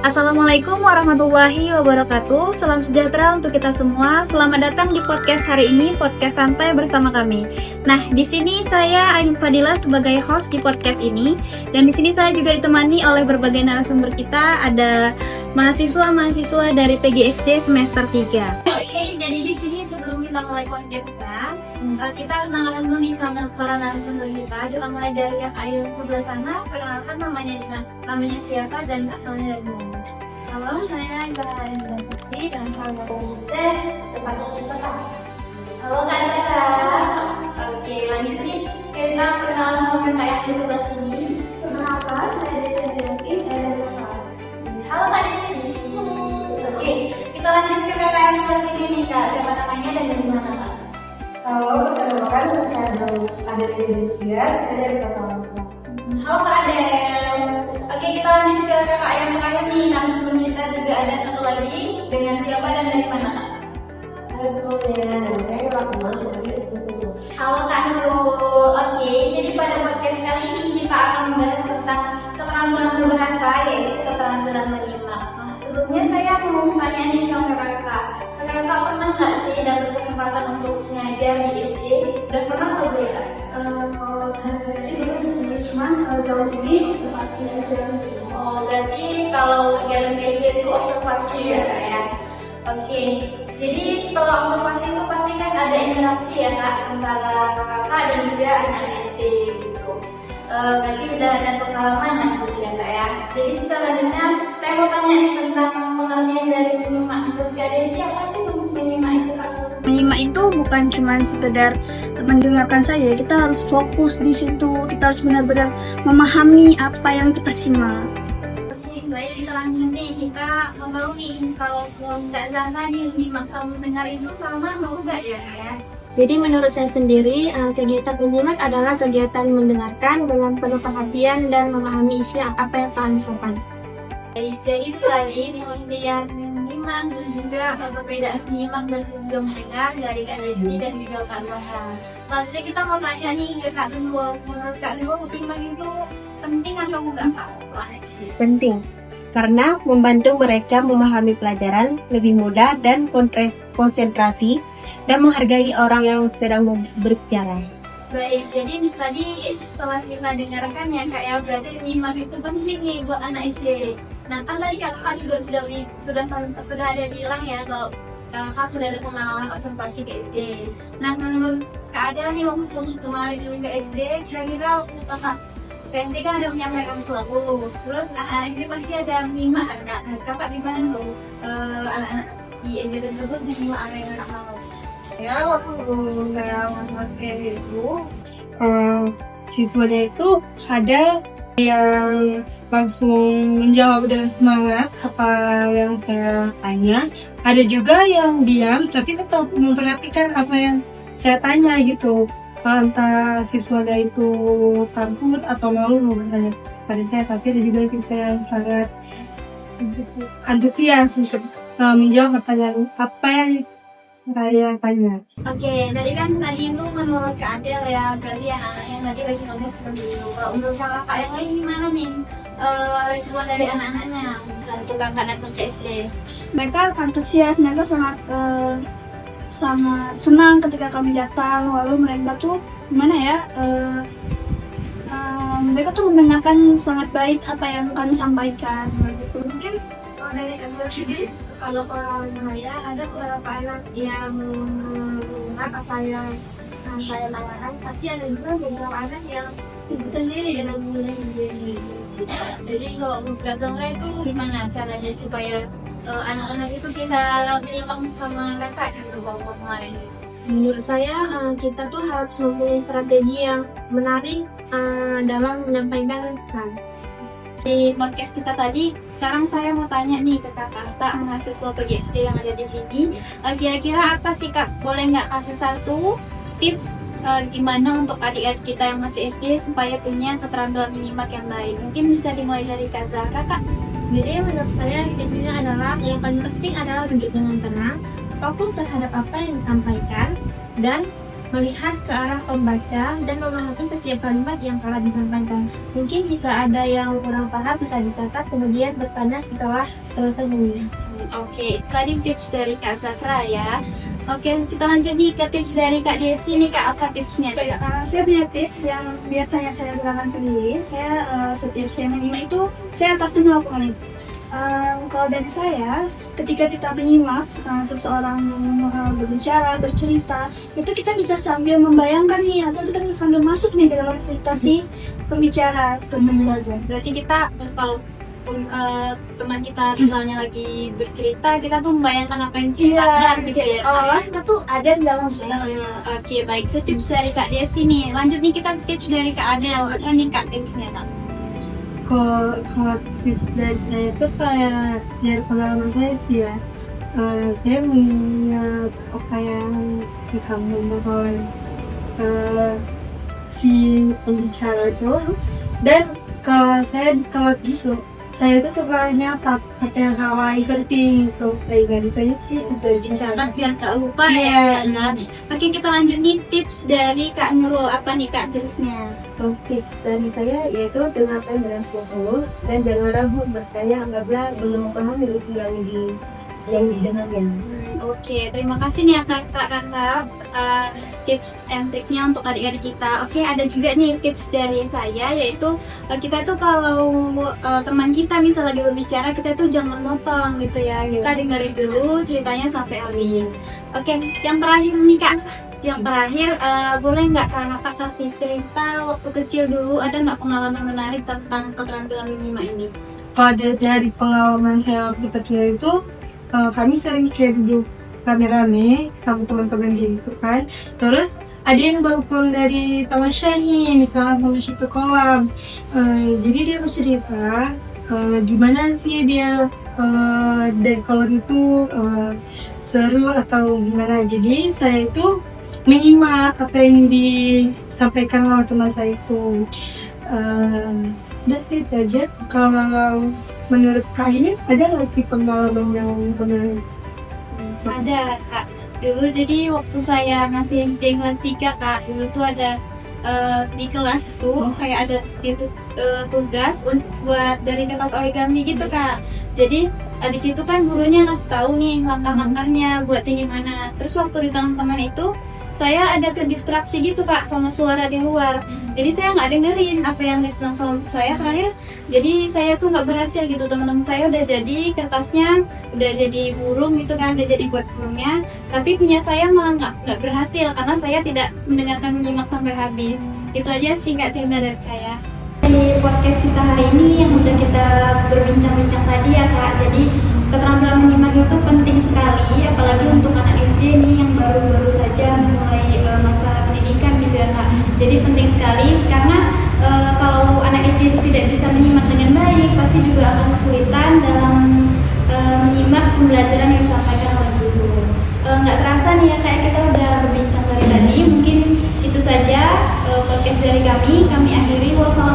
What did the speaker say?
Assalamualaikum warahmatullahi wabarakatuh. Salam sejahtera untuk kita semua. Selamat datang di podcast hari ini, podcast santai bersama kami. Nah, di sini saya Ain Fadila sebagai host di podcast ini, dan di sini saya juga ditemani oleh berbagai narasumber kita. Ada mahasiswa-mahasiswa dari PGSD semester 3. Oke, jadi di sini sebelum kita mulai podcast kita kenalan dulu nih sama para narasumber kita. Kita mulai dari yang Ayu sebelah sana. Perkenalkan namanya siapa dan asalnya dari mana. Halo, saya Zahra Indra Putri dan sahabat komite tempatnya kita. Halo Kak Zahra. Oke, lanjut nih. Kita perkenalan sama Kak yang di sebelah sini. Perkenalkan, saya Desi Desi dari kelas. Halo Kak Desi. Oke, kita lanjut ke kakak yang sebelah sini nih Kak. Siapa namanya dan dari mana Kak? Halo, perkenalkan saya ada di Indonesia, saya dari Kota Malang. Halo Kak Adel. Oke, kita lanjut ke kakak yang terakhir nih. Narasumber kita juga ada satu lagi. Dengan siapa dan dari mana Kak? Halo semuanya, saya Rahman dari Indonesia. Halo Kak Nurul. Oke, jadi pada podcast kali ini kita akan membahas tentang keterampilan berbahasa, yaitu keterampilan menyimak. Nah, sebelumnya saya mau tanya nih sama kakak-kakak. Kakak pernah nggak sih dapat kesempatan untuk ngajar di SD? Dan pernah atau belum? Kalau saya sendiri belum sih, cuma jauh ini observasi aja. Oh, berarti kalau kegiatan di SD itu observasi ya Kak ya? Oke, jadi setelah observasi itu pasti kan ada interaksi ya Kak antara kakak dan juga anak SD gitu. Berarti udah ada pengalaman gitu ya Kak ya. Jadi selanjutnya saya mau tanya tentang pengertian dari menyimak. Menurut Kak Desi, apa sih menyimak itu Kak? Menyimak itu bukan cuma sekedar mendengarkan saja, kita harus fokus di situ, kita harus benar-benar memahami apa yang kita simak. Oke, baik, kita lanjut nih. Kita mau nih, kalau nggak Zahra nih menyimak sama mendengar itu sama mau nggak ya? Jadi menurut saya sendiri, kegiatan menyimak adalah kegiatan mendengarkan dengan penuh perhatian dan memahami isi apa yang telah disampaikan. Jadi itu tadi pengertian menyimak dan juga perbedaan menyimak dan juga mendengar dari Kak Desi dan juga Kak Zahra. Selanjutnya kita mau tanya nih ke Kak Nurul. Menurut Kak Nurul, menyimak itu penting atau enggak Kak? Penting, karena membantu mereka memahami pelajaran lebih mudah dan konsentrasi dan menghargai orang yang sedang berbicara. Baik, jadi tadi setelah kita dengarkan ya Kak ya, berarti menyimak itu penting nih buat anak SD. Nah kan tadi kakak juga sudah ada bilang ya kalau kakak sudah ada pengalaman observasi ke SD. Nah menurut Kak Adel nih waktu kemarin dulu ke SD, kira-kira kakak KMT kan ada menyampaikan bagus, terus ini pasti ada menyimak kan Kak. Kakak gimana tuh anak-anak di SD tersebut menyimak apa yang kakak mau? Ya, waktu saya masuk ke itu, siswanya itu ada yang langsung menjawab dengan semangat apa yang saya tanya. Ada juga yang diam tapi tetap memperhatikan apa yang saya tanya gitu. Entah siswanya itu takut atau malu bertanya kepada saya, tapi ada juga siswa yang sangat antusias untuk menjawab pertanyaan apa yang saya tanya. Oke, tadi kan tadi itu menurut Kak Adel ya, berarti anak-anak yang tadi responnya seperti itu. Kalau menurut kakak yang lain gimana nih respon dari anak-anaknya untuk kakak datang ke SD? Mereka antusias, mereka sangat senang ketika kami datang. Lalu mereka tuh gimana ya? Mereka tuh mendengarkan sangat baik apa yang kami sampaikan seperti itu. Mungkin kalau dari Kak sendiri, kalau pengalaman saya ada beberapa anak yang mendengar apa yang saya tawarkan, tapi ada juga beberapa anak yang ikut sendiri dan mulai menjadi. Jadi kalau Kak Zahra itu gimana caranya supaya anak-anak itu kita menyimak sama kakak gitu waktu kemarin? Menurut saya, kita tuh harus mempunyai strategi yang menarik dalam menyampaikan pesan. Di podcast kita tadi, sekarang saya mau tanya nih ke kakak mahasiswa PGSD yang ada di sini. Kira-kira apa sih Kak? Boleh nggak kasih satu tips gimana untuk adik-adik kita yang masih SD supaya punya keterampilan menyimak yang baik? Mungkin bisa dimulai dari Kak Zahra, Kak. Jadi menurut saya intinya adalah yang paling penting adalah duduk dengan tenang, fokus terhadap apa yang disampaikan, dan melihat ke arah pembaca dan memahami setiap kalimat yang telah disampaikan. Mungkin jika ada yang kurang paham bisa dicatat kemudian bertanya setelah selesai mendengar. Oke, itu tadi tips dari Kak Zahra ya. Oke, kita lanjut nih ke tips dari Kak Desi nih Kak, apa tipsnya? Saya punya tips yang biasanya saya gunakan sendiri. Setiap saya menyimak itu, saya pasti melakukan itu. Kalau dari saya, ketika kita menyimak seseorang berbicara, bercerita, itu kita bisa sambil membayangkan nih, atau kita bisa sambil masuk nih ke dalam cerita si pembicara seperti itu aja. Berarti kita kalau teman kita misalnya lagi bercerita, kita tuh membayangkan apa yang diceritakan gitu ya. Seolah kita tuh ada di dalam cerita. Oke, baik, itu tips dari Kak Desi nih. Lanjut nih kita tips dari Kak Adel. Apa nih Kak tipsnya Kak? Kalau tips dari saya itu kayak dari pengalaman saya sih ya, saya mengingat apa yang disampaikan oleh si pembicara itu, dan kalau saya di kelas gitu, saya tuh sukanya pakai hal yang penting tuh, saya ingat aja sih dari Dicatat biar gak lupa Iya. ya. Nah, oke, kita lanjut nih tips dari Kak Nurul. Apa nih Kak tipsnya? Tip dari saya yaitu dengarkan dengan sungguh-sungguh dan jangan ragu bertanya apabila belum memahami isi yang didengarnya. Oke, terima kasih nih ya kakak-kakak tips and triknya untuk adik-adik kita. Oke, ada juga nih tips dari saya, yaitu kita tuh kalau teman kita misal lagi berbicara, kita tuh jangan motong gitu ya. Kita dengerin dulu ceritanya sampai habis. Oke, yang terakhir nih Kak. Yang terakhir, boleh nggak kakak kasih cerita waktu kecil dulu, ada nggak pengalaman menarik tentang keterampilan menyimak ini? Kalau dari pengalaman saya waktu kecil itu, kami sering kayak duduk rame-rame sama teman-teman gitu kan. Terus ada yang baru pulang dari tamasya nih, misalnya tamasya ke kolam. Jadi dia bercerita gimana sih dia dari kolam itu seru atau gimana. Jadi saya itu menyimak apa yang disampaikan oleh teman saya itu. Udah sih itu aja. Kalau menurut Kak ini ada nggak sih pengalaman yang benar? Ada Kak, dulu jadi waktu saya masih di kelas 3 Kak, dulu tuh ada di kelas tuh kayak ada tugas buat dari kertas origami gitu Kak. Jadi di situ kan gurunya ngasih tahu nih langkah-langkahnya buat gimana. Terus waktu di teman-teman itu saya ada terdistraksi gitu Kak sama suara di luar. Jadi saya nggak dengerin apa yang dibilang sama saya terakhir. Jadi saya tuh nggak berhasil gitu. Teman-teman saya udah jadi kertasnya, udah jadi burung gitu kan, udah jadi buat burungnya. Tapi punya saya malah nggak berhasil karena saya tidak mendengarkan menyimak sampai habis. Itu aja singkat cerita dari saya. Di podcast kita hari ini yang udah kita berbincang-bincang tadi ya Kak. Jadi keterampilan menyimak itu penting sekali, apalagi untuk anak SD nih yang baru-baru saja mulai masa pendidikan gitu ya Kak. Jadi penting sekali karena kalau anak SD itu tidak bisa menyimak dengan baik, pasti juga akan kesulitan dalam menyimak pembelajaran yang disampaikan oleh guru. Nggak terasa nih ya kayak kita udah berbincang dari tadi. Mungkin itu saja podcast dari kami. Kami akhiri. Wassalamualaikum